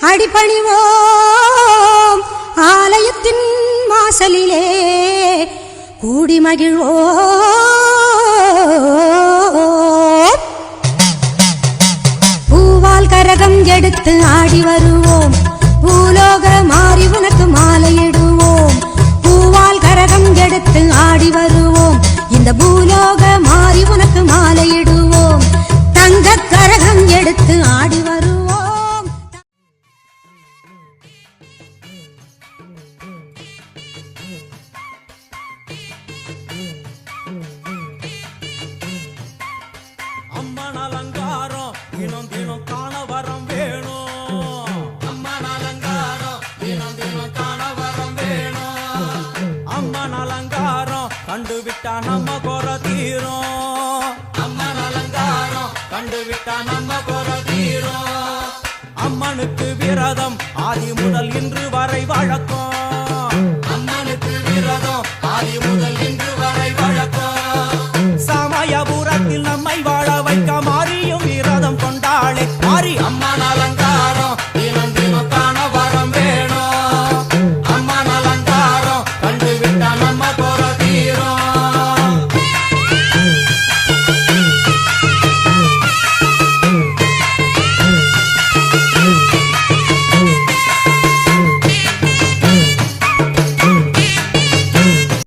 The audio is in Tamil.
அடிபணிவோம் ஆலயத்தின் வாசலிலே கூடி மகிழ்வோம். பூவால் கரகம் எடுத்து ஆடி வருவோம், பூலோக மாறி உனக்கு மாலையிடுவோம். பூவால் கரகம் எடுத்து ஆடி வருவோம், இந்த பூலோக மாறி உனக்கு மாலையிடுவோம். தங்க கரகம் எடுத்து ஆடி வருவோம். அம்மன் அலங்காரம் தினம் தினம் காண வரம் வேணும். அம்மன் அலங்காரம் தினம் தினம் காண வரம் வேணும். அம்மன் அலங்காரம் கண்டு விட்டா நம்ம குற தீரும். அம்மன் அலங்காரம் கண்டு விட்டா நம்ம குற தீரும். அம்மனுக்கு விரதம் ஆதி முதல் இன்று வரை வழக்கம். அம்மனுக்கு விரதம் ஆதி முதல் இன்று வரை வழக்கம். சமயபுரத்தில் நம்மை வாழ வைக்க மாறியும் விரதம் கொண்டாளே மாறி அம்மன் அலங்காரம் தினம் தினம் காண வரம் வேணும். அம்மன் அலங்காரம் கண்டு விட்டா நம்ம